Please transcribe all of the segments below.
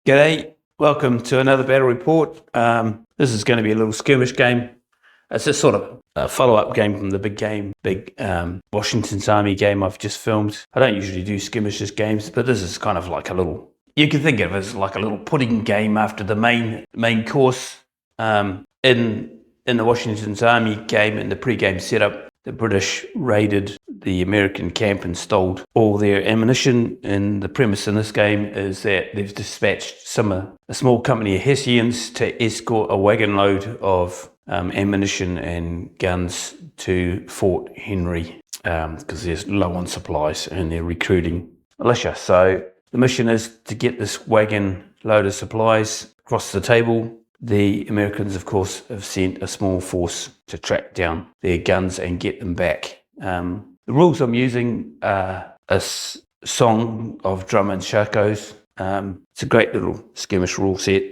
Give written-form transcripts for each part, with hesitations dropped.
G'day, welcome to another battle report. This is going to be a little skirmish game. It's a sort of a follow-up game from the big Washington's Army game I've just filmed. I don't usually do skirmishes games, but this is kind of like a little, you can think of it as like a little pudding game after the main course. In the Washington's Army game, in the pre-game setup, the British raided the American camp and stole all their ammunition. And the premise in this game is that they've dispatched a small company of Hessians to escort a wagon load of ammunition and guns to Fort Henry because they're low on supplies and they're recruiting militia. So the mission is to get this wagon load of supplies across the table. The Americans, of course, have sent a small force to track down their guns and get them back. The rules I'm using are a song of Drums and Shakos. It's a great little skirmish rule set.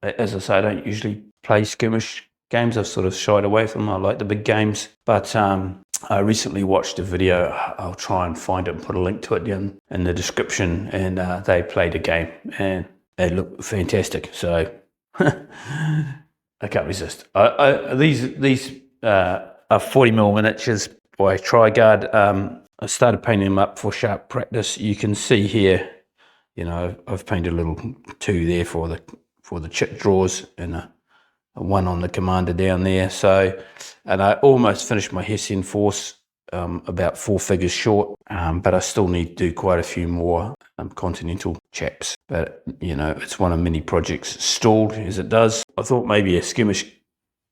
As I say, I don't usually play skirmish games. I've sort of shied away from them. I like the big games. But I recently watched a video. I'll try and find it and put a link to it down in the description. And they played a game and they look fantastic. So I can't resist. These are 40mm miniatures by Tricornes. I started painting them up for sharp practice. You can see here, you know, I've painted a little 2 there for the chip draws and a 1 on the commander down there. So, and I almost finished my Hessian force, about 4 figures short, but I still need to do quite a few more continental chaps. But, you know, it's one of many projects stalled as it does. I thought maybe a skirmish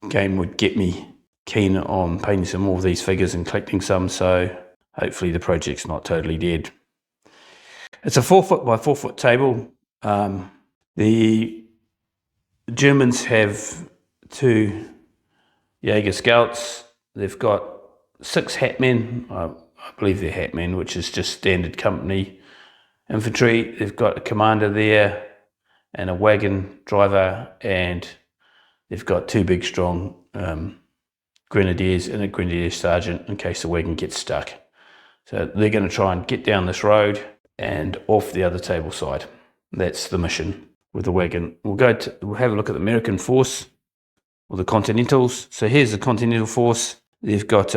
game would get me keen on painting some more of these figures and collecting some, so hopefully the project's not totally dead. It's a 4-foot by 4-foot table. The Germans have 2 Jaeger Scouts. They've got 6 hatmen. I believe they're hatmen, which is just standard company infantry. They've got a commander there and a wagon driver, and they've got 2 big strong grenadiers and a grenadier sergeant in case the wagon gets stuck. So they're going to try and get down this road and off the other table side. That's the mission with the wagon. We'll have a look at the American force, or the Continentals. So here's the Continental force. They've got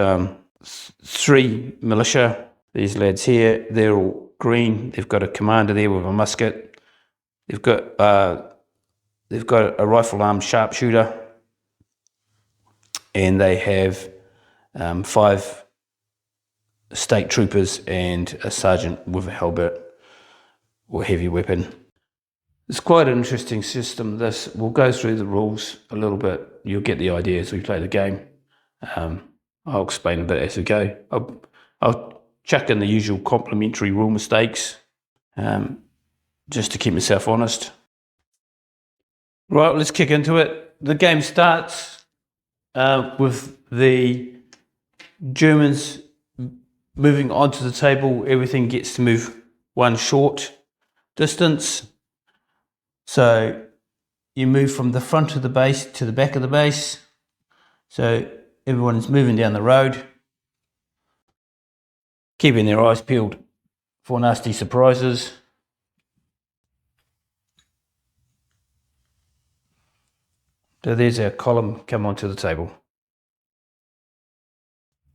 3 militia. These lads here, they're all green. They've got a commander there with a musket. They've got a rifle-armed sharpshooter, and they have 5 state troopers and a sergeant with a halberd or heavy weapon. It's quite an interesting system. This, we'll go through the rules a little bit. You'll get the idea as we play the game. I'll explain a bit as we go. I'll chuck in the usual complimentary rule mistakes just to keep myself honest. Right, let's kick into it. The game starts with the Germans moving onto the table. Everything gets to move 1 short distance. So you move from the front of the base to the back of the base. So everyone is moving down the road, keeping their eyes peeled for nasty surprises. So there's our column come onto the table.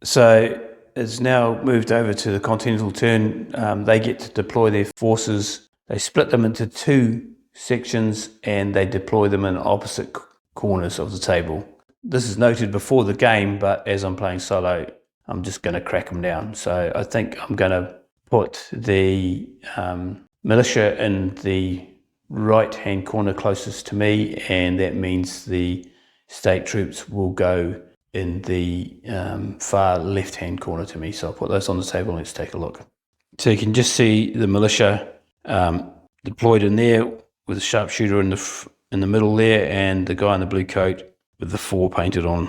So it's now moved over to the Continental turn. They get to deploy their forces. They split them into 2 sections and they deploy them in opposite corners of the table. This is noted before the game, but as I'm playing solo, I'm just going to crack them down. So I think I'm going to put the militia in the right-hand corner closest to me, and that means the state troops will go in the far left-hand corner to me. So I'll put those on the table and let's take a look. So you can just see the militia deployed in there with a sharpshooter in the middle there, and the guy in the blue coat with the 4 painted on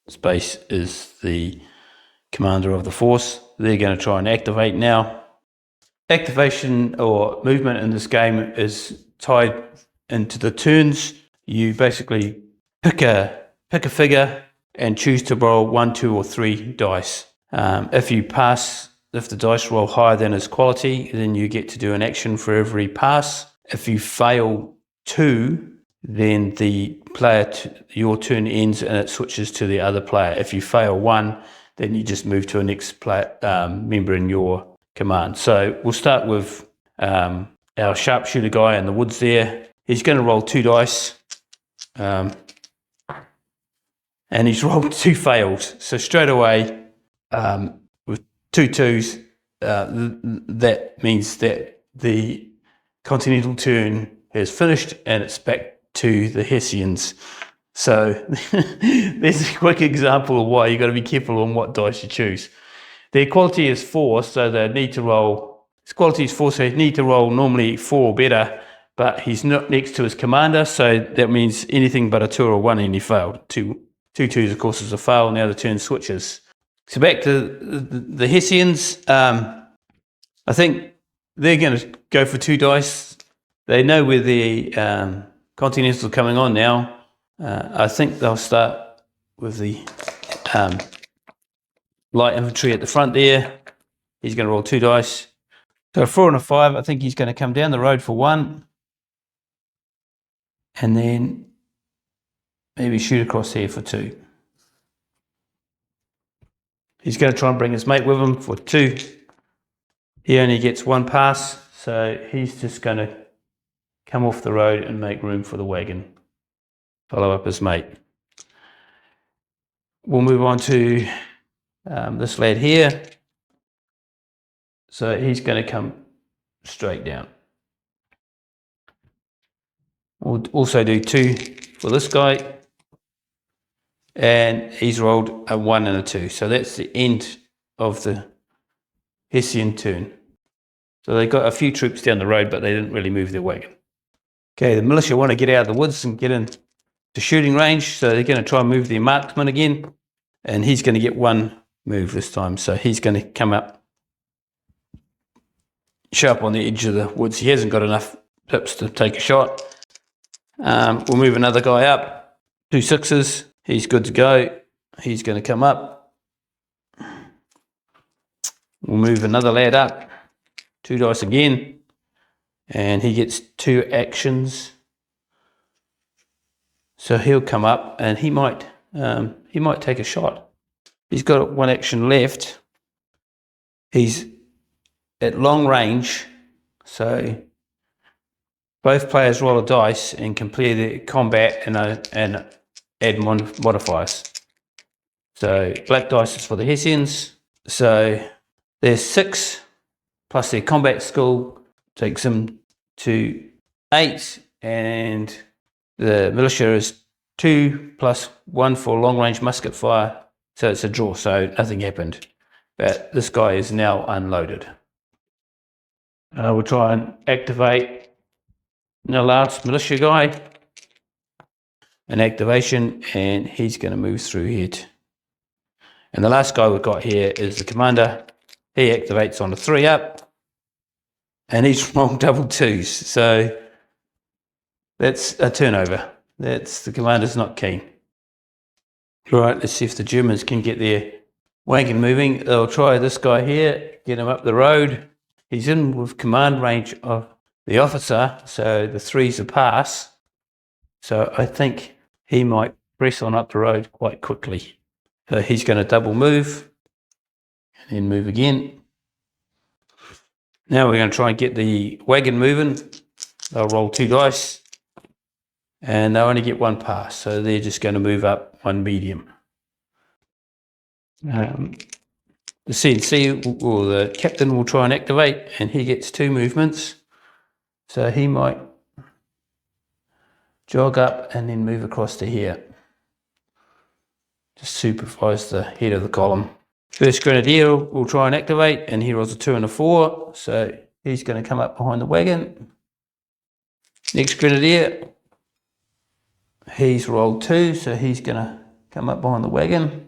his base is the commander of the force. They're going to try and activate now. Activation or movement in this game is tied into the turns. You basically pick a figure and choose to roll 1, 2, or 3 dice. If the dice roll higher than its quality, then you get to do an action for every pass. If you fail 2, then the player, your turn ends and it switches to the other player. If you fail 1, then you just move to a next player, member in your command. So we'll start with our sharpshooter guy in the woods there. He's going to roll 2 dice. And he's rolled 2 fails. So straight away, with 2 2s, that means that the continental turn has finished and it's back to the Hessians. So there's a quick example of why you've got to be careful on what dice you choose. Their quality is 4, so they need to roll. His quality is 4, so they need to roll normally 4 or better, but he's not next to his commander, so that means anything but a 2 or a 1 and he failed. 2 2s, of course, is a fail. Now the turn switches. So back to the Hessians. I think they're going to go for 2 dice. They know where the Continentals are coming on now. I think they'll start with the light infantry at the front there. He's going to roll 2 dice. So a 4 and a 5, I think he's going to come down the road for 1. And then maybe shoot across here for 2. He's going to try and bring his mate with him for 2. He only gets 1 pass, so he's just going to come off the road and make room for the wagon. Follow up his mate. We'll move on to this lad here. So he's going to come straight down. We'll also do 2 for this guy. And he's rolled a 1 and a 2. So that's the end of the Hessian turn. So they got a few troops down the road, but they didn't really move their wagon. Okay, the militia want to get out of the woods and get into shooting range, so they're going to try and move their marksman again. And he's going to get 1 move this time. So he's going to come up sharp on the edge of the woods. He hasn't got enough pips to take a shot. We'll move another guy up. 2 6s. He's good to go. He's going to come up. We'll move another lad up. 2 dice again. And he gets 2 actions. So he'll come up and he might take a shot. He's got 1 action left. He's at long range. So both players roll a dice and compare the combat and add modifiers. So black dice is for the Hessians. So there's 6 plus their combat skill takes them to 8, and the militia is 2 plus 1 for long range musket fire. So it's a draw, so nothing happened. But this guy is now unloaded. We'll try and activate the last militia guy. An activation, and he's going to move through here. And the last guy we've got here is the commander. He activates on a 3 up, and he's rolled double 2s. So that's a turnover. The commander's not keen. Right, let's see if the Germans can get their wagon moving. They'll try this guy here, get him up the road. He's in with command range of the officer, so the 3's a pass. So I think he might press on up the road quite quickly. So he's going to double move and then move again. Now we're going to try and get the wagon moving. They'll roll 2 dice and they'll only get 1 pass. So they're just going to move up 1 medium. The CNC or the captain will try and activate, and he gets 2 movements. So he might jog up and then move across to here. Just supervise the head of the column. First grenadier will try and activate, and he rolls a 2 and a 4. So he's going to come up behind the wagon. Next grenadier, he's rolled 2, so he's going to come up behind the wagon.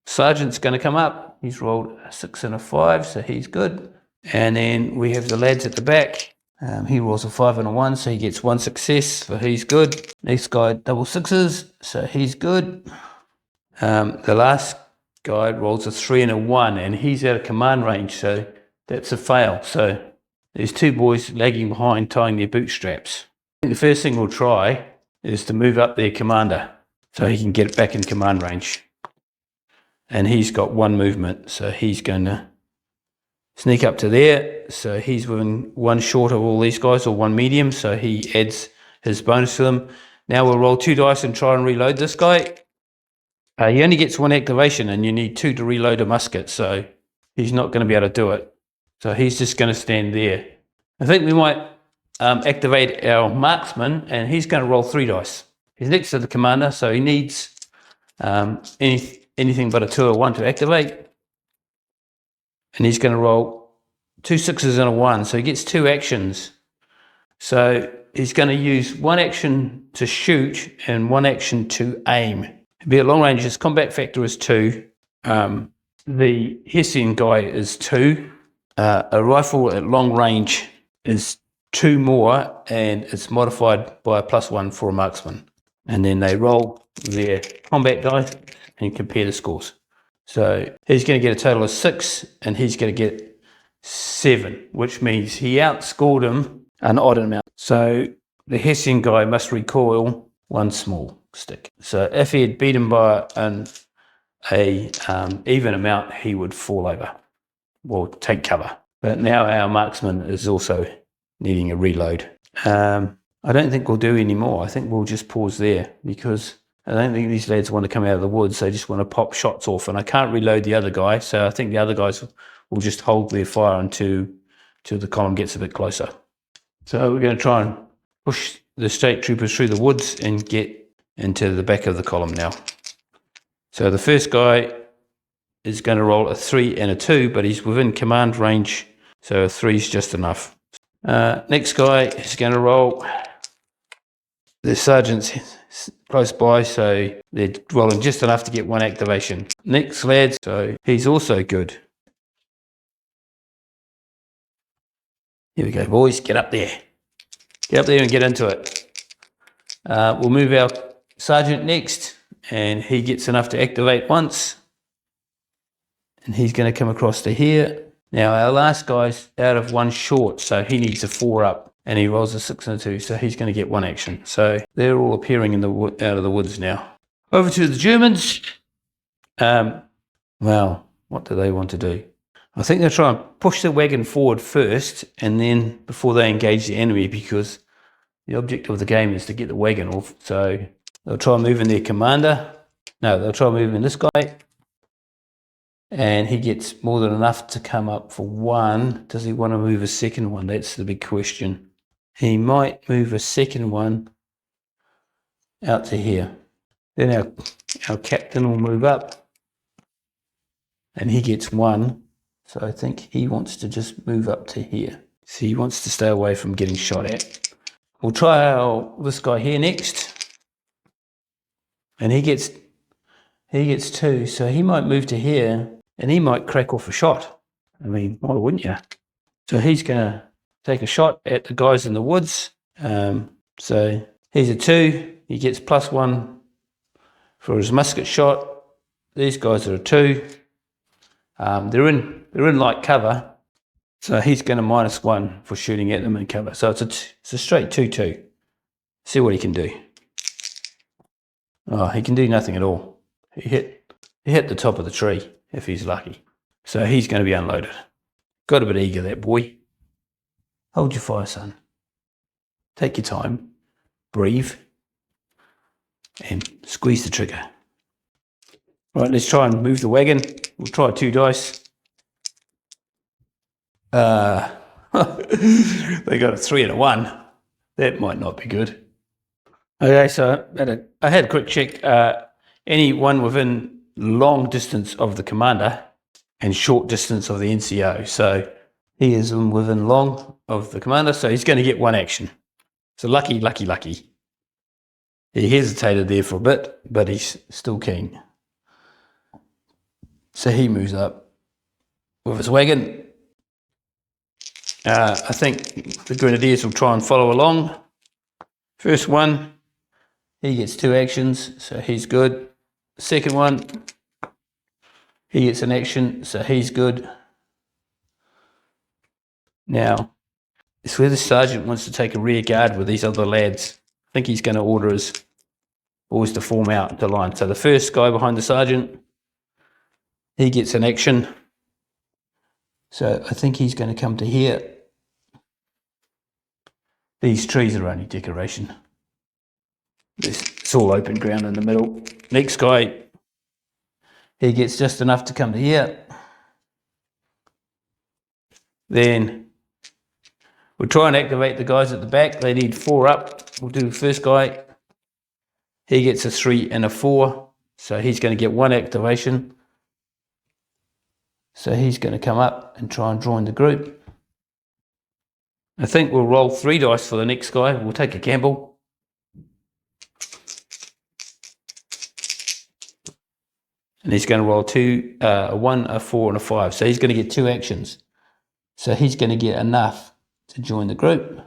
Sergeant's going to come up. He's rolled a 6 and a 5, so he's good. And then we have the lads at the back. He rolls a 5 and a 1, so he gets 1 success, so he's good. Next guy, double 6s, so he's good. The last guy rolls a 3 and a 1, and he's out of command range, so that's a fail. So there's two boys lagging behind tying their bootstraps. I think the first thing we'll try is to move up their commander so he can get back in command range. And he's got one movement, so he's going to sneak up to there. So he's within one short of all these guys, or one medium, so he adds his bonus to them. Now we'll roll 2 dice and try and reload this guy. He only gets 1 activation, and you need 2 to reload a musket, so he's not going to be able to do it. So he's just going to stand there. I think we might activate our marksman, and he's going to roll 3 dice. He's next to the commander, so he needs anything but a 2 or 1 to activate. And he's going to roll 2 6s and a 1, so he gets 2 actions. So he's going to use 1 action to shoot and 1 action to aim. Be at long range, his combat factor is 2. The Hessian guy is 2. A rifle at long range is 2 more, and it's modified by a +1 for a marksman. And then they roll their combat dice and compare the scores. So he's going to get a total of 6, and he's going to get 7, which means he outscored him an odd amount. So the Hessian guy must recoil 1 small stick. So if he had beat him by an even amount, he would fall over or take cover. But now our marksman is also needing a reload. I don't think we'll do any more. I think we'll just pause there, because I don't think these lads want to come out of the woods. They just want to pop shots off, and I can't reload the other guy, so I think the other guys will just hold their fire until the column gets a bit closer. So we're going to try and push the state troopers through the woods and get into the back of the column now. So the first guy is going to roll a 3 and a 2, but he's within command range, so a 3 is just enough. Next guy is going to roll. The sergeant's close by, so they're rolling just enough to get 1 activation. Next lad, so he's also good. Here we go, boys, get up there. Get up there and get into it. We'll move our sergeant next, and he gets enough to activate once. And he's going to come across to here. Now our last guy's out of 1 short, so he needs a 4 up. And he rolls a 6 and a 2, so he's going to get 1 action. So they're all appearing in the out of the woods now. Over to the Germans. Well, what do they want to do? I think they'll try and push the wagon forward first, and then before they engage the enemy, because the objective of the game is to get the wagon off. So they'll try and move in their commander. No, they'll try and move in this guy. And he gets more than enough to come up for 1. Does he want to move a second one? That's the big question. He might move a second one out to here. Then our captain will move up, and he gets 1. So I think he wants to just move up to here. So he wants to stay away from getting shot at. We'll try this guy here next. And he gets 2, so he might move to here, and he might crack off a shot. I mean, why wouldn't you? So he's going to take a shot at the guys in the woods. So he's a 2. He gets +1 for his musket shot. These guys are a 2. They're in light cover, so he's going to -1 for shooting at them in cover. So it's a straight 2-2. See what he can do. Oh, he can do nothing at all. He hit the top of the tree if he's lucky. So he's going to be unloaded. Got a bit eager, that boy. Hold your fire, son. Take your time. Breathe. And squeeze the trigger. Right, let's try and move the wagon. We'll try 2 dice. They got a 3 and a 1. That might not be good. Okay, so I had a quick check. Anyone within long distance of the commander and short distance of the NCO. So he is within long of the commander, so he's going to get 1 action. So lucky. He hesitated there for a bit, but he's still keen. So he moves up with his wagon. I think the Grenadiers will try and follow along. First one, he gets 2 actions, so he's good. Second one, he gets an action, so he's good. Now, It's where the sergeant wants to take a rear guard with these other lads. I think he's going to order his boys to form out into line. So the first guy behind the sergeant, he gets an action. So I think he's going to come to here. These trees are only decoration. It's all open ground in the middle. Next guy, he gets just enough to come to here. Then we'll try and activate the guys at the back. They need 4 up. We'll do the first guy. He gets a 3 and a 4. So he's going to get 1 activation. So he's going to come up and try and join the group. I think we'll roll 3 dice for the next guy. We'll take a gamble. And he's going to roll 2, a 1, a 4 and a 5. So he's going to get 2 actions. So he's going to get enough to join the group.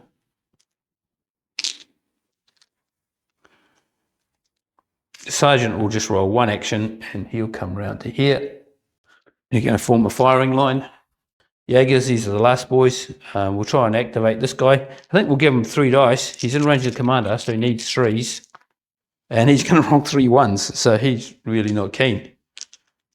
The sergeant will just roll 1 action and he'll come round to here. You're going to form a firing line. Jaegers, these are the last boys. We'll try and activate this guy. I think we'll give him 3 dice. He's in range of the commander, so he needs 3s. And he's going to roll 3 1s, so he's really not keen.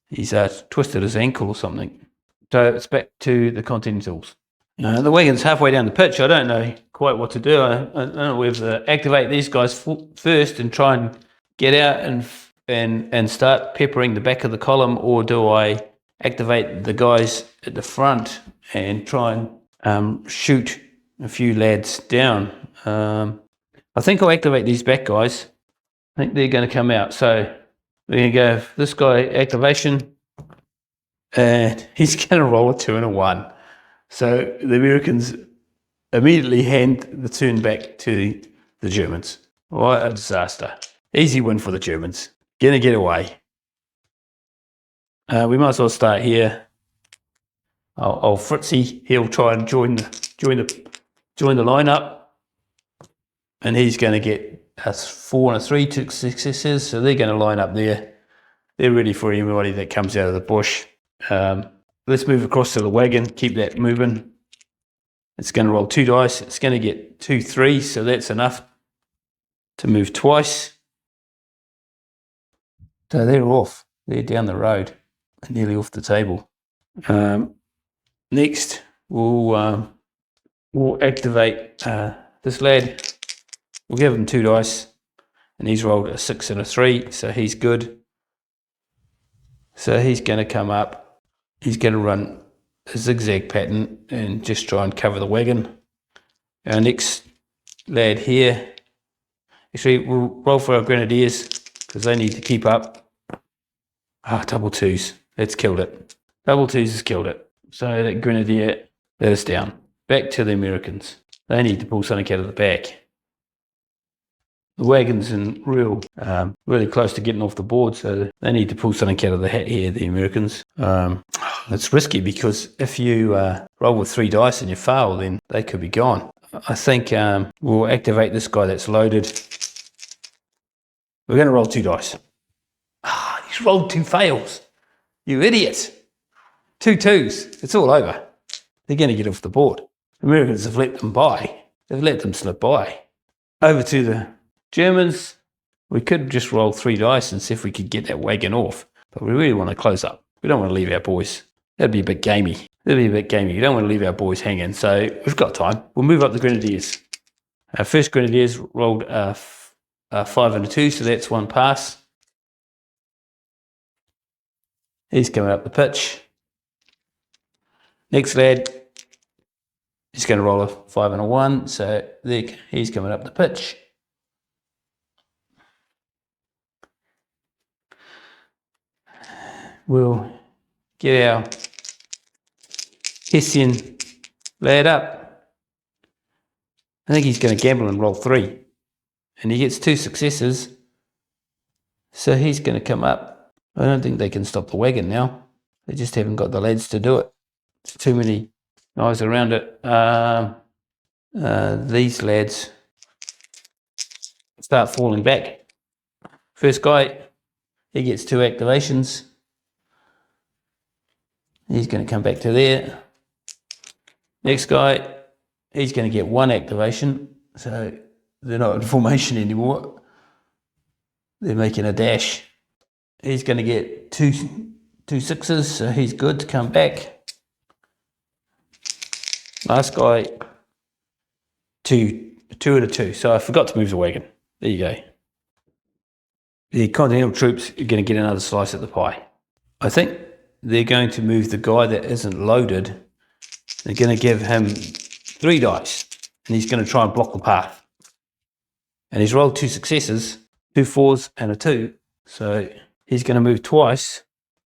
He's twisted his ankle or something. So it's back to the Continentals. The wagon's halfway down the pitch. I don't know quite what to do. I don't know whether to activate these guys first and try and get out and start peppering the back of the column, or do I activate the guys at the front and try and shoot a few lads down? I think I'll activate these back guys. I think they're going to come out. So we're going to go this guy activation, and he's going to roll a 2 and a 1. So the Americans immediately hand the turn back to the Germans. What a disaster. Easy win for the Germans. Gonna get away. We might as well start here. Old Fritzy, he'll try and join the lineup, and he's going to get a 4 and a 3, 2 successes. So they're going to line up there. They're ready for anybody that comes out of the bush. Let's move across to the wagon. Keep that moving. It's going to roll 2 dice. It's going to get 2 3s, so that's enough to move twice. So they're off. They're down the road, nearly off the table. Next, we'll activate this lad. We'll give him 2 dice, and he's rolled a 6 and a 3, so he's good. So he's going to come up. He's going to run a zigzag pattern and just try and cover the wagon. Our next lad here, actually we'll roll for our grenadiers because they need to keep up. Double 2s. That's killed it. Double 2s has killed it. So that grenadier let us down. Back to the Americans. They need to pull something out of the back. The wagon's in really close to getting off the board, so they need to pull something out of the hat here, the Americans. It's risky because if you roll with 3 dice and you fail, then they could be gone. I think we'll activate this guy that's loaded. We're going to roll 2 dice. He's rolled 2 fails. You idiot. 2 2s. It's all over. They're going to get off the board. The Americans have let them by. They've let them slip by. Over to the Germans. We could just roll 3 dice and see if we could get that wagon off. But we really want to close up. We don't want to leave our boys. That'd be a bit gamey. You don't want to leave our boys hanging. So we've got time. We'll move up the grenadiers. Our first grenadiers rolled a 5 and a 2, so that's 1 pass. He's coming up the pitch. Next lad, he's going to roll a 5 and a 1, so he's coming up the pitch. We'll get our Hessian lad up. I think he's going to gamble and roll 3. And he gets 2 successes. So he's going to come up. I don't think they can stop the wagon now. They just haven't got the lads to do it. There's too many guys around it. These lads start falling back. First guy, he gets 2 activations. He's going to come back to there. Next guy, he's going to get 1 activation. So they're not in formation anymore. They're making a dash. He's going to get two 6s, so he's good to come back. Last guy, two and a 2. So I forgot to move the wagon. There you go. The Continental troops are going to get another slice at the pie. I think they're going to move the guy that isn't loaded. They're going to give him 3 dice, and he's going to try and block the path. And he's rolled 2 successes, 2 4s and a 2. So he's going to move twice,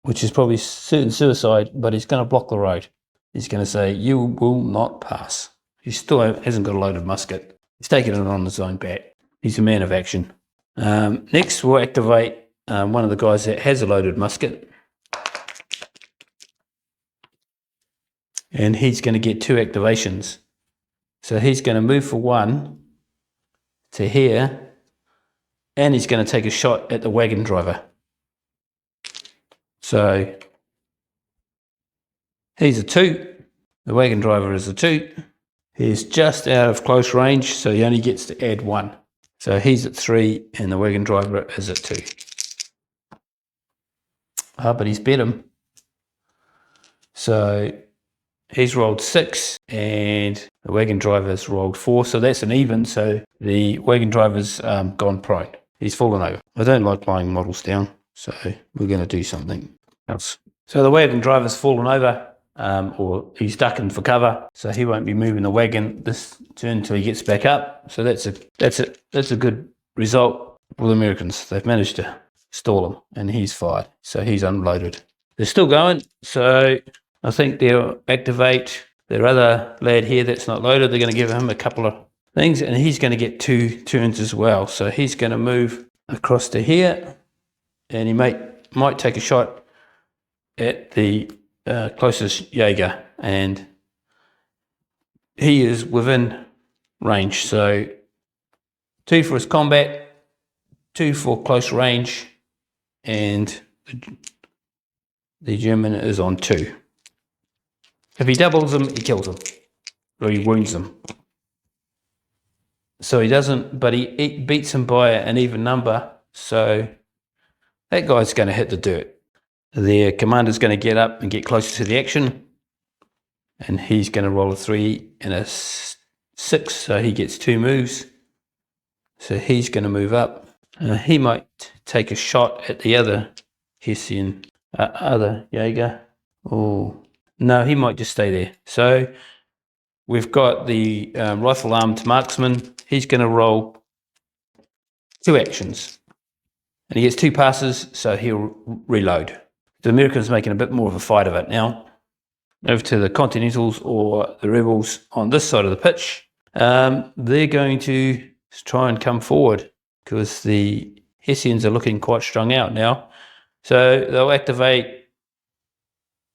which is probably certain suicide, but he's going to block the road. He's going to say, "You will not pass." He still hasn't got a loaded musket. He's taking it on his own bat. He's a man of action. Next, we'll activate one of the guys that has a loaded musket. And he's going to get 2 activations. So he's going to move for 1 to here, and he's going to take a shot at the wagon driver. So he's a 2. The wagon driver is a 2. He's just out of close range, so he only gets to add 1. So he's at 3, and the wagon driver is at 2. But he's bet him. So he's rolled 6, and the wagon driver's rolled 4, so that's an even. So the wagon driver's gone prone. He's fallen over. I don't like lying models down, so we're going to do something else. So the wagon driver's fallen over, or he's ducking for cover, so he won't be moving the wagon this turn until he gets back up. So that's a good result for the Americans. They've managed to stall him, and he's fired, so he's unloaded. They're still going, so I think they'll activate their other lad here that's not loaded. They're going to give him a couple of things, and he's going to get 2 turns as well. So he's going to move across to here, and he might take a shot at the closest Jaeger, and he is within range. So 2 for his combat, 2 for close range, and the German is on 2. If he doubles them, he kills them, or he wounds them. So he doesn't, but he beats him by an even number, so that guy's going to hit the dirt. Their commander's going to get up and get closer to the action, and he's going to roll a 3 and a 6, so he gets 2 moves. So he's going to move up. He might take a shot at the other Hessian, other Jaeger. Oh, no, he might just stay there. So we've got the rifle-armed marksman. He's going to roll 2 actions, and he gets 2 passes, so he'll reload. The Americans making a bit more of a fight of it now. Over to the Continentals, or the rebels on this side of the pitch. They're going to try and come forward because the Hessians are looking quite strung out now. So they'll activate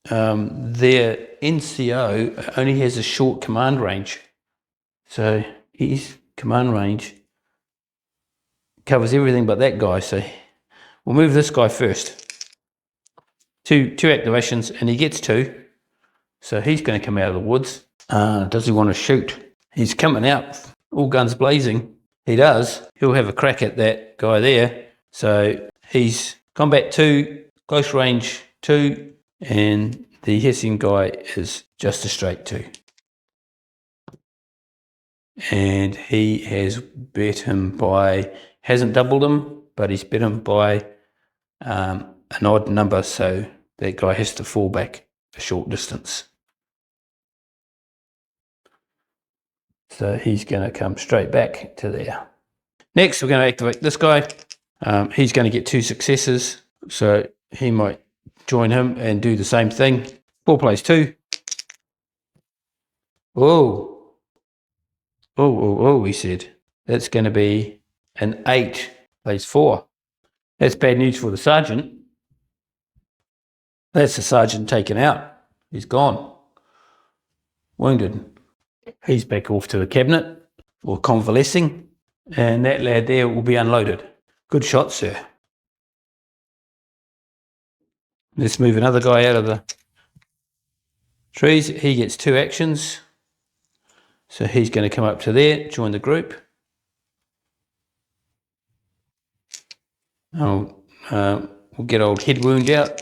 their NCO only has a short command range. So his command range covers everything but that guy. So we'll move this guy first. Two activations, and he gets 2. So he's going to come out of the woods. Does he want to shoot? He's coming out, all guns blazing. He does. He'll have a crack at that guy there. So he's combat 2, close range 2, and the Hessian guy is just a straight 2. And he has bet him by, hasn't doubled him, but he's bet him by an odd number, so that guy has to fall back a short distance. So he's going to come straight back to there. Next, we're going to activate this guy. He's going to get 2 successes, so he might join him and do the same thing. 4 plays 2. Oh, he said. That's going to be an 8 plays 4. That's bad news for the sergeant. That's the sergeant taken out. He's gone. Wounded. He's back off to the cabinet, or convalescing, and that lad there will be unloaded. Good shot, sir. Let's move another guy out of the trees. He gets 2 actions. So he's going to come up to there, join the group. We'll get old Head Wound out.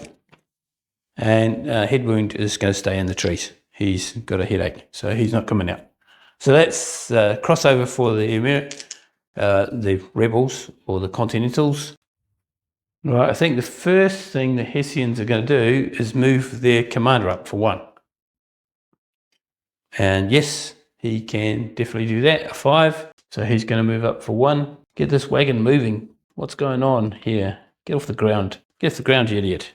And Head Wound is going to stay in the trees. He's got a headache, so he's not coming out. So that's crossover for the rebels or the Continentals. Right, I think the first thing the Hessians are going to do is move their commander up for 1. And yes, he can definitely do that, a 5. So he's going to move up for 1. Get this wagon moving. What's going on here? Get off the ground. Get off the ground, you idiot.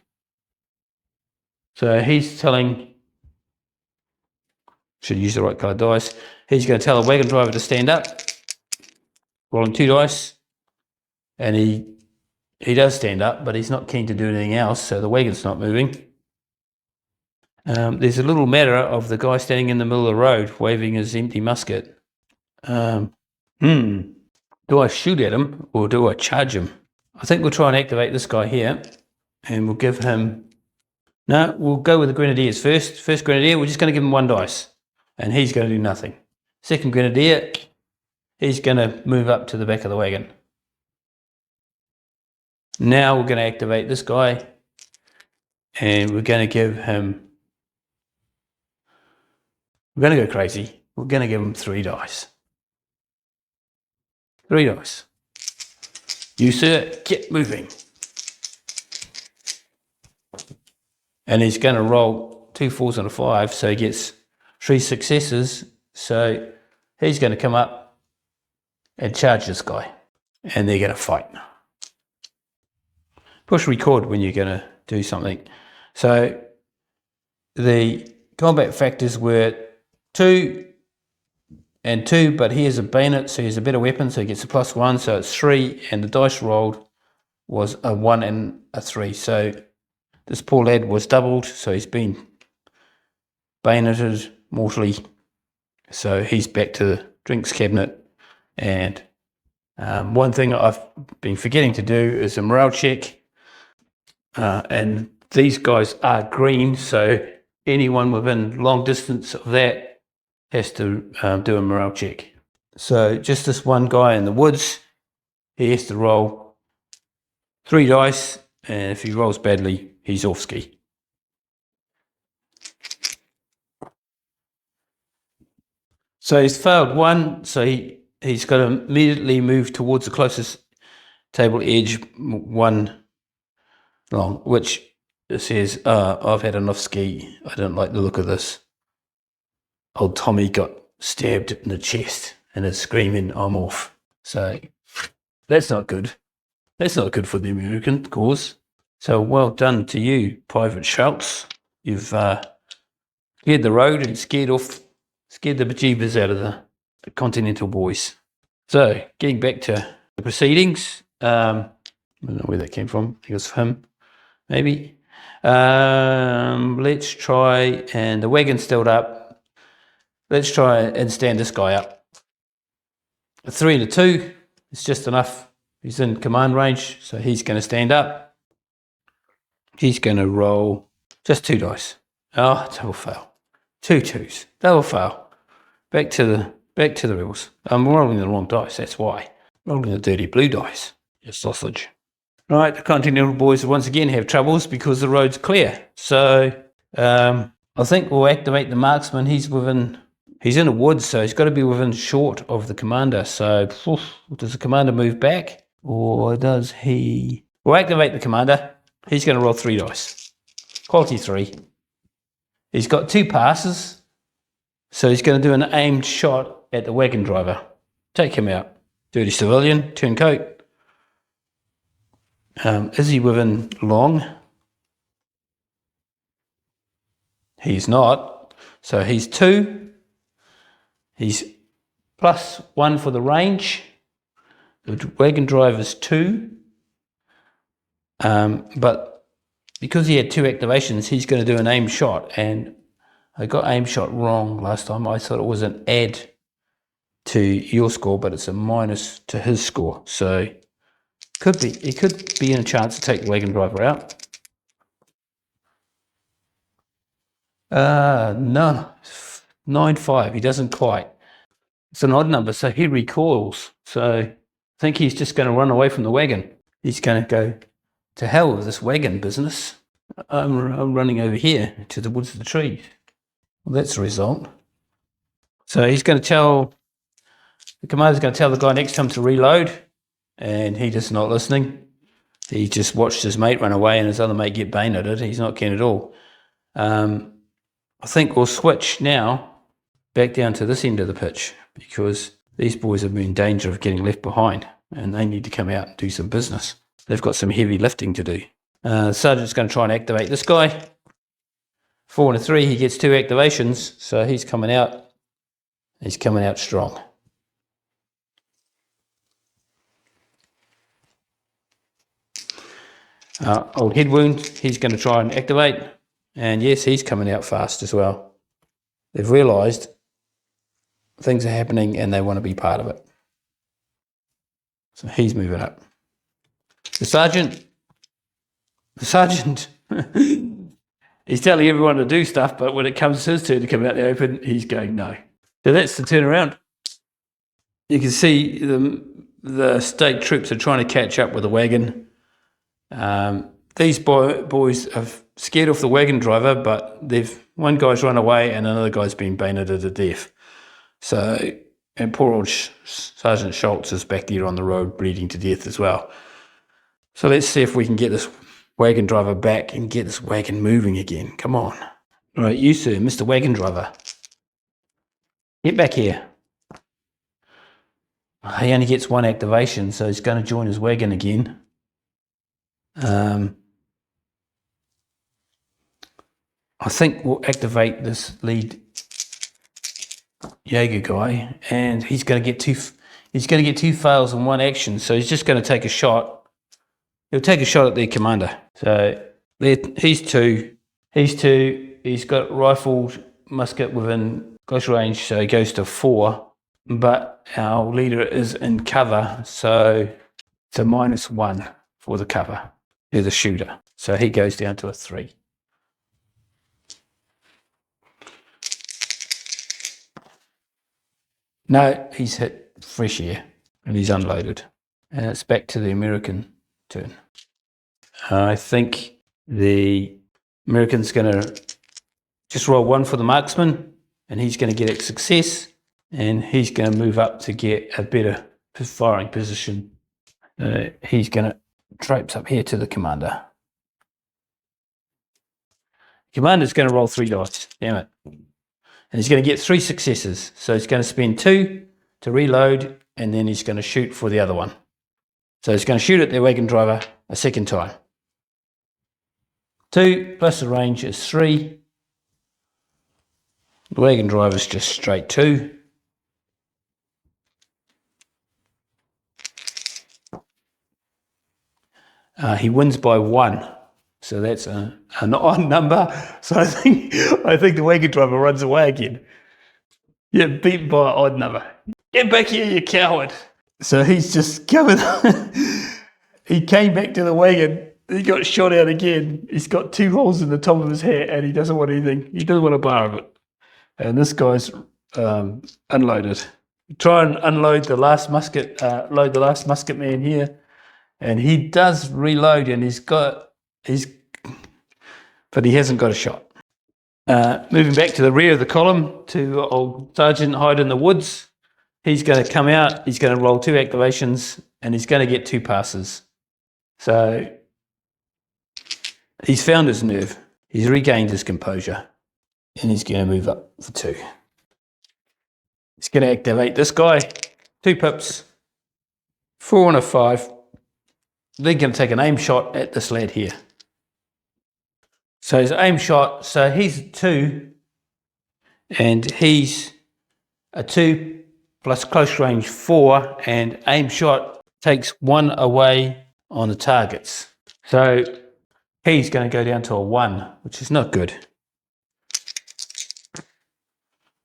So he's telling, should use the right colour dice. He's going to tell the wagon driver to stand up, rolling 2 dice, and he does stand up, but he's not keen to do anything else, so the wagon's not moving. There's a little matter of the guy standing in the middle of the road waving his empty musket. Do I shoot at him or do I charge him? I think we'll try and activate this guy here, and we'll give him... No, we'll go with the Grenadiers first. First Grenadier, we're just going to give him 1 dice, and he's going to do nothing. Second Grenadier, he's going to move up to the back of the wagon. Now we're going to activate this guy, and we're going to give him... We're going to go crazy. We're going to give him 3 dice. 3 dice. You, sir, get moving. And he's going to roll 2 4s and a 5, so he gets 3 successes. So he's going to come up and charge this guy. And they're going to fight. Push record when you're going to do something. So the combat factors were 2 and 2, but he has a bayonet, so he has a better weapon, so he gets a +1, so it's 3, and the dice rolled was a 1 and a 3. So this poor lad was doubled, so he's been bayoneted mortally. So he's back to the drinks cabinet. And one thing I've been forgetting to do is a morale check. And these guys are green, so anyone within long distance of that has to do a morale check. So just this one guy in the woods, he has to roll 3 dice, and if he rolls badly, he's off ski. So he's failed 1, so he's got to immediately move towards the closest table edge 1 long, which says, I've had enough ski. I don't like the look of this. Old Tommy got stabbed in the chest and is screaming, I'm off. So that's not good. That's not good for the American cause. So well done to you, Private Schultz. You've cleared the road and scared the bejeebers out of the Continental boys. So getting back to the proceedings. I don't know where that came from. I think it was him, maybe. Let's try, and the wagon's still up. Let's try and stand this guy up. A 3 and a 2 is just enough. He's in command range, so he's going to stand up. He's going to roll just 2 dice. Oh, double fail. 2 2s. Double fail. Back to the rebels. I'm rolling the wrong dice, that's why. Rolling the dirty blue dice. You sausage. Right, the Continental boys once again have troubles because the road's clear. So I think we'll activate the marksman. He's in a woods, so he's got to be within short of the commander. So does the commander move back, or does he? We'll activate the commander. He's going to roll 3 dice. Quality 3. He's got 2 passes, so he's going to do an aimed shot at the wagon driver. Take him out. Dirty civilian, turncoat. Is he within long? He's not. So he's 2. He's +1 for the range. The wagon driver's 2. But because he had 2 activations, he's going to do an aim shot. And I got aim shot wrong last time. I thought it was an add to your score, but it's a minus to his score. So it could be in a chance to take the wagon driver out. No, 9-5. He doesn't quite. It's an odd number, so he recoils. So I think he's just going to run away from the wagon. He's going to go to hell with this wagon business. I'm running over here to the woods of the trees. Well, that's the result. So he's going to tell, the commander's going to tell the guy next to him to reload, and he's just not listening. He just watched his mate run away and his other mate get bayoneted. He's not keen at all. I think we'll switch now back down to this end of the pitch because these boys have been in danger of getting left behind and they need to come out and do some business. They've got some heavy lifting to do. The sergeant's going to try and activate this guy. 4 and a 3, he gets 2 activations, so he's coming out. He's coming out strong. Old head wound, he's going to try and activate. And yes, he's coming out fast as well. They've realised things are happening and they want to be part of it. So he's moving up. The sergeant, he's telling everyone to do stuff, but when it comes to his turn to come out in the open, he's going no. So that's the turnaround. You can see the state troops are trying to catch up with the wagon. These boys have scared off the wagon driver, but one guy's run away and another guy's been bayoneted to death. So, and poor old Sergeant Schultz is back there on the road bleeding to death as well. So let's see if we can get this wagon driver back and get this wagon moving again. Come on. Right, you sir, Mr. Wagon Driver. Get back here. He only gets 1 activation, so he's going to join his wagon again. I think we'll activate this lead Jaeger guy, and he's going to get 2 fails in 1 action. So he's just going to take a shot. He'll take a shot at their commander. So he's 2. He's 2. He's got rifled musket within close range, so he goes to 4. But our leader is in cover, so it's a -1 for the cover. He's a shooter, so he goes down to a 3. No, he's hit fresh air and he's unloaded. And it's back to the American turn. I think the American's going to just roll 1 for the marksman and he's going to get a success and he's going to move up to get a better firing position. He's going to traipse up here to the commander. Commander's going to roll 3 dice. Damn it. And he's going to get 3 successes. So he's going to spend 2 to reload, and then he's going to shoot for the other one. So he's going to shoot at the wagon driver a second time. 2 plus the range is 3. The wagon driver's just straight 2. He wins by 1. So that's an odd number. So I think the wagon driver runs away again. Yeah, beaten by an odd number. Get back here, you coward. So he's just coming. He came back to the wagon. He got shot out again. He's got 2 holes in the top of his hat and he doesn't want anything. He doesn't want a bar of it. And this guy's unloaded. Try and unload the last musket, load the last musket man here. And he does reload and but he hasn't got a shot. Moving back to the rear of the column to old Sergeant hide in the woods. He's going to come out, he's going to roll 2 activations and he's going to get 2 passes. So he's found his nerve. He's regained his composure and he's going to move up for 2. He's going to activate this guy. 2 pips, 4 and a 5. They're going to take an aim shot at this lad here. So his aim shot, so he's a 2, and he's a 2 plus close range 4, and aim shot takes 1 away on the targets. So he's going to go down to a 1, which is not good.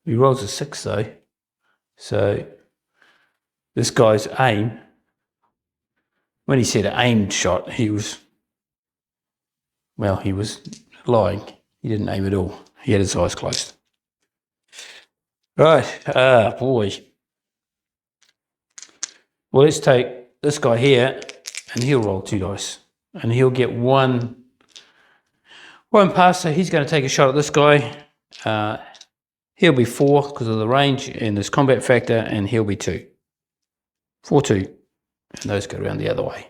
He rolls a 6 though. So this guy's aim, when he said an aimed shot, he was lying. He didn't aim at all. He had his eyes closed. Right, boy. Well, let's take this guy here, and he'll roll 2 dice. And he'll get one pass, so he's going to take a shot at this guy. He'll be 4 because of the range and this combat factor, and he'll be 2. 4, 2. And those go around the other way.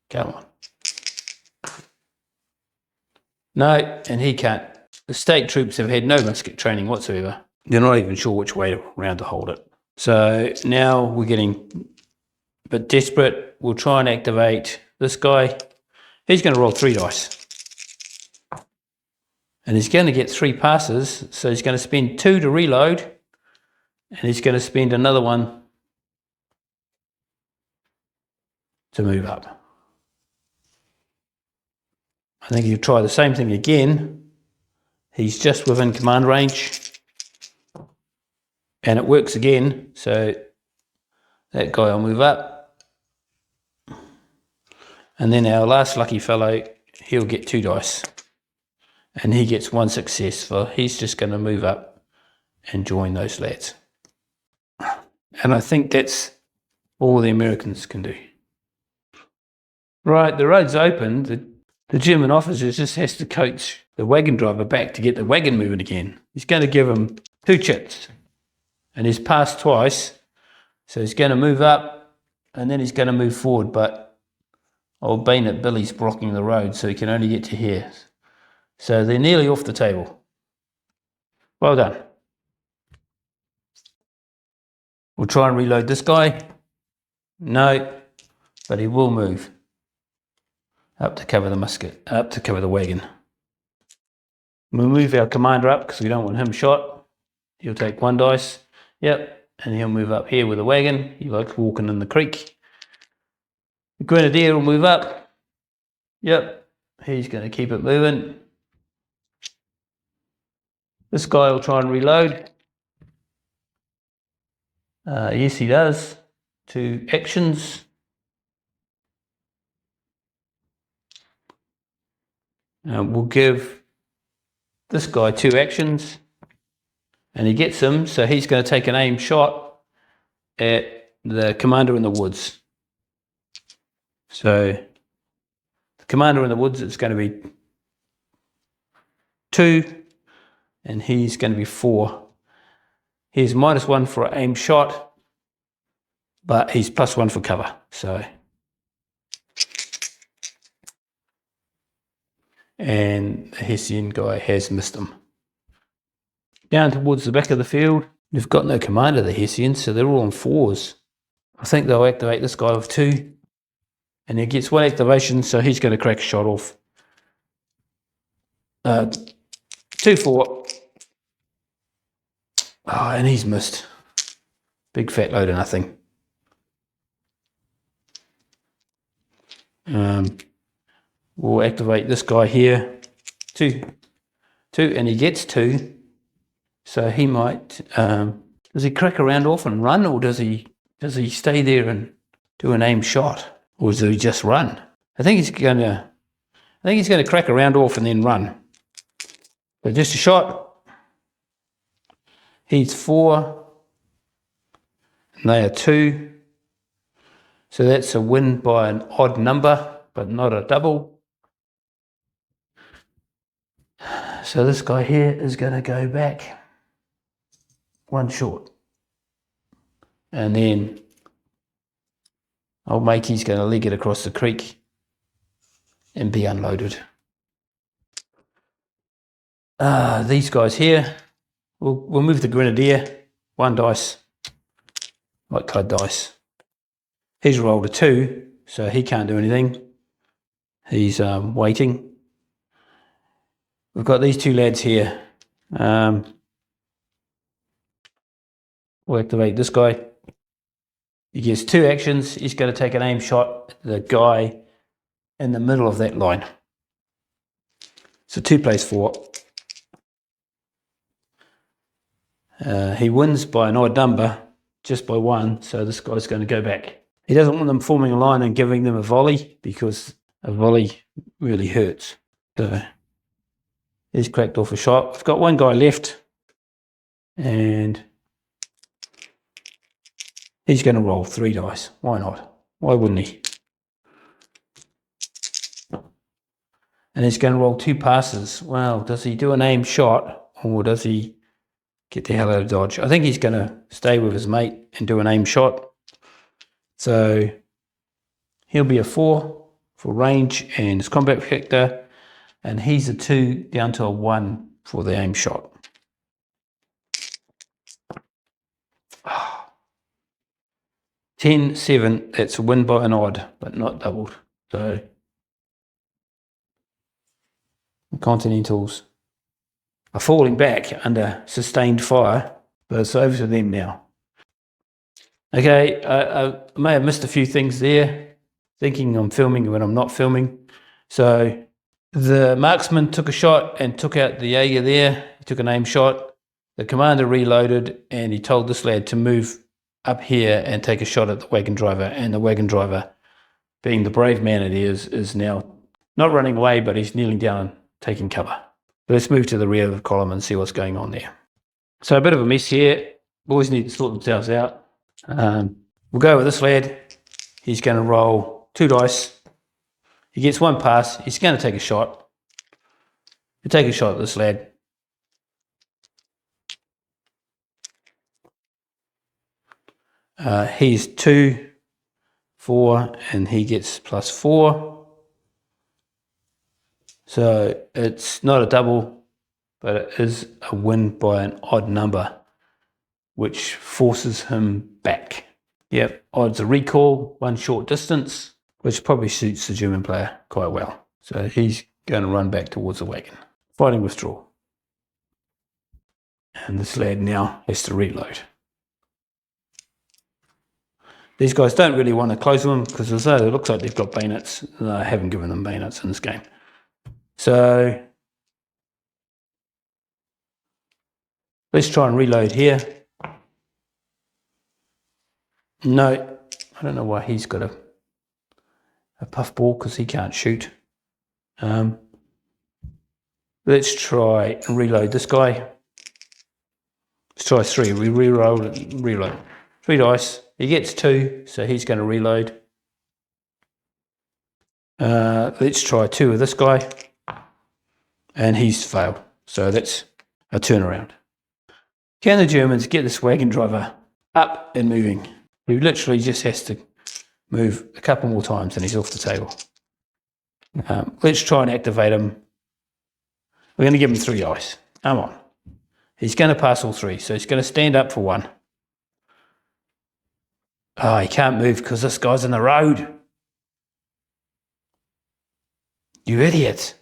Come on. No, and he can't. The state troops have had no musket training whatsoever. They're not even sure which way around to hold it. So now we're getting a bit desperate. We'll try and activate this guy. He's going to roll 3 dice. And he's going to get 3 passes, so he's going to spend 2 to reload, and he's going to spend another one to move up. I think he'll try the same thing again. He's just within command range, and it works again, so that guy will move up. And then our last lucky fellow, he'll get 2 dice. And he gets 1 success, so he's just going to move up and join those lads. And I think that's all the Americans can do. Right, the road's open. The German officer just has to coach the wagon driver back to get the wagon moving again. He's going to give him 2 chits. And he's passed twice, so he's going to move up, and then he's going to move forward, but old Bayonet Billy's blocking the road, so he can only get to here. So they're nearly off the table. Well done. We'll try and reload this guy. No, but he will move up to cover the musket, up to cover the wagon. We'll move our commander up because we don't want him shot. He'll take 1 dice. Yep, and he'll move up here with the wagon. He likes walking in the creek. The grenadier will move up. Yep, he's going to keep it moving. This guy will try and reload. Yes, he does. 2 actions. We'll give this guy 2 actions. And he gets them, so he's going to take an aim shot at the commander in the woods. So the commander in the woods is going to be 2. And he's going to be 4. He's -1 for an aim shot, but he's +1 for cover. So, and the Hessian guy has missed him. Down towards the back of the field, they've got no commander, the Hessians, so they're all on 4s. I think they'll activate this guy with 2, and he gets 1 activation, so he's going to crack a shot off. 2, 4. Oh, and he's missed. Big fat load of nothing. We'll activate this guy here. 2, and he gets 2. So he might. Does he crack around off and run, or does he stay there and do an aim shot, or does he just run? I think he's going to crack around off and then run. But just a shot. He's 4, and they are 2. So that's a win by an odd number, but not a double. So this guy here is going to go back 1 short. And then old Makey's going to leg it across the creek and be unloaded. These guys here. We'll move the grenadier 1 dice, white coloured dice. He's rolled a 2, so he can't do anything. He's waiting. We've got these 2 lads here. We'll activate this guy. He gets 2 actions. He's going to take an aim shot at the guy in the middle of that line. So 2 plays 4. He wins by an odd number, just by 1, so this guy's going to go back. He doesn't want them forming a line and giving them a volley, because a volley really hurts. So he's cracked off a shot. I've got 1 guy left, and he's going to roll 3 dice. Why not? Why wouldn't he? And he's going to roll 2 passes. Well, does he do an aim shot or does he get the hell out of Dodge? I think he's going to stay with his mate and do an aim shot. So he'll be a 4 for range and his combat factor, and he's a 2 down to a 1 for the aim shot. 10-7, that's a win by an odd, but not doubled. So Continentals are falling back under sustained fire, but it's over to them now. Okay, I may have missed a few things there, thinking I'm filming when I'm not filming. So the marksman took a shot and took out the Jaeger there. He took an aim shot. The commander reloaded and he told this lad to move up here and take a shot at the wagon driver. And the wagon driver, being the brave man it is now not running away, but he's kneeling down and taking cover. Let's move to the rear of the column and see what's going on there. So a bit of a mess here. Boys need to sort themselves out. We'll go with this lad. He's going to roll 2 dice. He gets 1 pass. He's going to take a shot. He'll take a shot at this lad. He's 2, 4, and he gets +4. So it's not a double, but it is a win by an odd number, which forces him back. Yep, odds a recall, 1 short distance, which probably suits the German player quite well. So he's going to run back towards the wagon. Fighting withdrawal. And this lad now has to reload. These guys don't really want to close with them because although it looks like they've got bayonets, I haven't given them bayonets in this game. So let's try and reload here. No, I don't know why he's got a puffball because he can't shoot. Let's try and reload this guy. Let's try 3. We re-roll and reload. 3 dice. He gets 2, so he's going to reload. Let's try 2 with this guy. And he's failed. So that's a turnaround. Can the Germans get this wagon driver up and moving? He literally just has to move a couple more times and he's off the table. Let's try and activate him. We're going to give him 3 dice. Come on. He's going to pass all 3, so he's going to stand up for 1. Oh, he can't move because this guy's in the road. You idiot.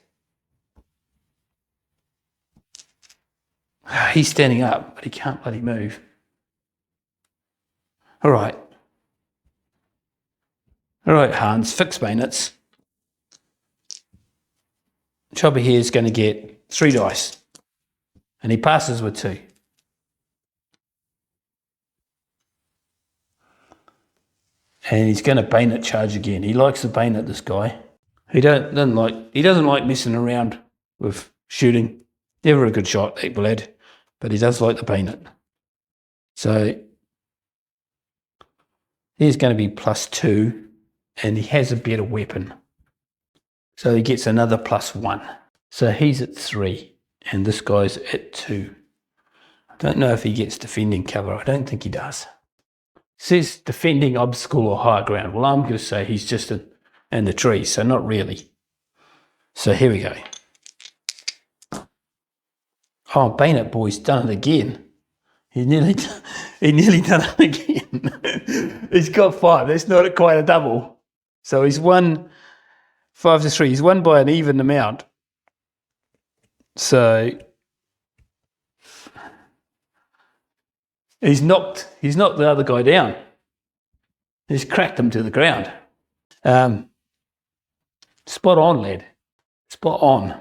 He's standing up, but he can't bloody move. All right, Hans, fix bayonets. Chubby here is going to get 3 dice. And he passes with 2. And he's going to bayonet charge again. He likes the bayonet, this guy. He doesn't like messing around with shooting. Never a good shot, that lad, but he does like the bayonet. So he's going to be +2, and he has a better weapon. So he gets another +1. So he's at 3, and this guy's at 2. I don't know if he gets defending cover. I don't think he does. It says defending obstacle or high ground. Well, I'm going to say he's just in the trees, so not really. So here we go. Oh, bayonet boy's done it again. He nearly done it again. He's got 5. That's not quite a double. So he's won 5 to 3. He's won by an even amount. So he's knocked the other guy down. He's cracked him to the ground. Spot on, lad. Spot on.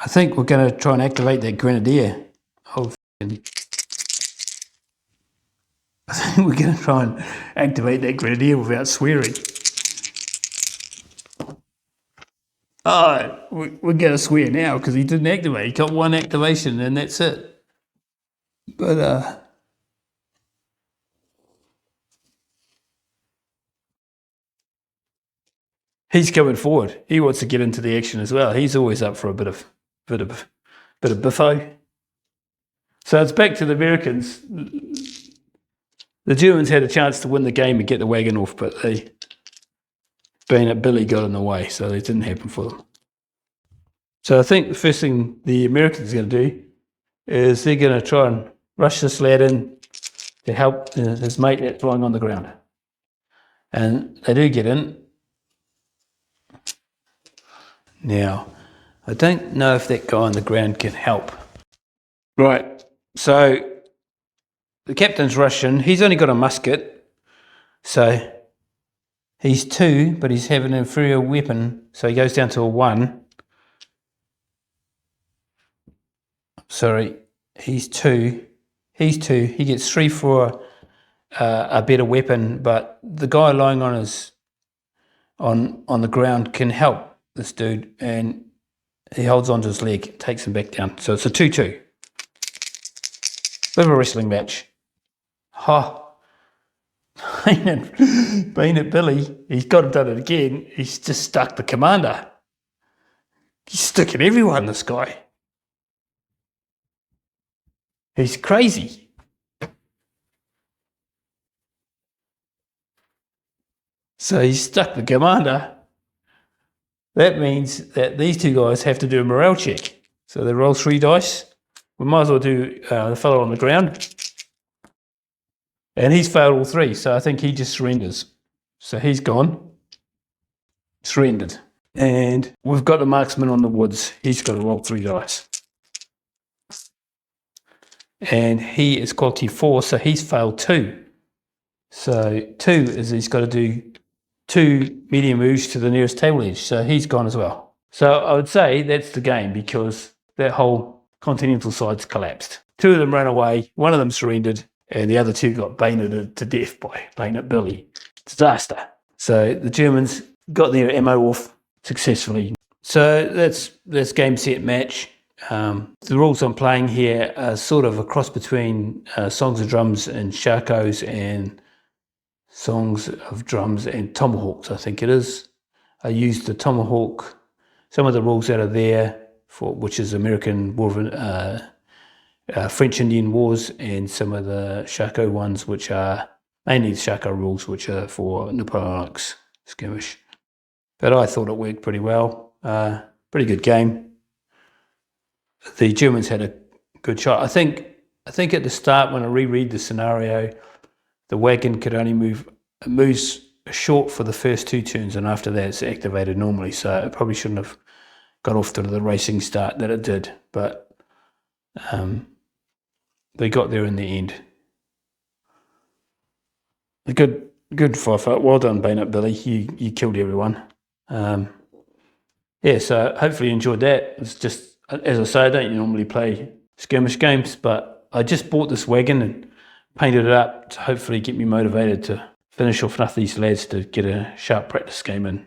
I think we're going to try and activate that grenadier. I think we're going to try and activate that grenadier without swearing. Oh, we're going to swear now because he didn't activate. He got 1 activation and that's it. But he's coming forward. He wants to get into the action as well. He's always up for a bit of biffo. So it's back to the Americans. The Germans had a chance to win the game and get the wagon off, but Billy got in the way, so it didn't happen for them. So I think the first thing the Americans are going to do is they're going to try and rush this lad in to help his mate that's lying on the ground. And they do get in. Now, I don't know if that guy on the ground can help. Right, so the captain's rushing. He's only got a musket, so he's 2, but he's having an inferior weapon, so he goes down to a 1. Sorry, he's 2. He's 2. He gets 3 for a better weapon, but the guy lying on the ground can help this dude, and he holds onto his leg, takes him back down. So it's a 2-2. Bit of a wrestling match. Being at Billy, he's got done it again. He's just stuck the commander. He's sticking everyone, this guy. He's crazy. So he's stuck the commander. That means that these 2 guys have to do a morale check. So they roll 3 dice. We might as well do the fellow on the ground. And he's failed all 3, so I think he just surrenders. So he's gone. Surrendered. And we've got the marksman on the woods. He's got to roll 3 dice. And he is quality 4, so he's failed 2. So 2 is he's got to do 2 medium moves to the nearest table edge, so he's gone as well. So I would say that's the game, because that whole continental side's collapsed. 2 of them ran away, 1 of them surrendered, and the other 2 got bayoneted to death by Bayonet Billy. Disaster. So the Germans got their ammo off successfully. So that's game, set, match. The rules I'm playing here are sort of a cross between Songs of Drums and Shakos and Songs of Drums and Tomahawks, I think it is. I used the Tomahawk, some of the rules out of there, which is American War of French Indian Wars, and some of the Shako ones, which are mainly the Shako rules, which are for Napoleonic skirmish. But I thought it worked pretty well. Pretty good game. The Germans had a good shot. I think at the start, when I reread the scenario, the wagon could only moves short for the first 2 turns, and after that it's activated normally. So it probably shouldn't have got off to the racing start that it did. But they got there in the end. A good fight. Well done, Bayonet Billy. You killed everyone. Yeah, so hopefully you enjoyed that. It's just, as I say, I don't normally play skirmish games, but I just bought this wagon and painted it up to hopefully get me motivated to finish off enough of these lads to get a sharp practice game in.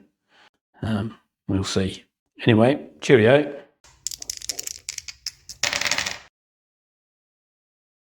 We'll see. Anyway, cheerio.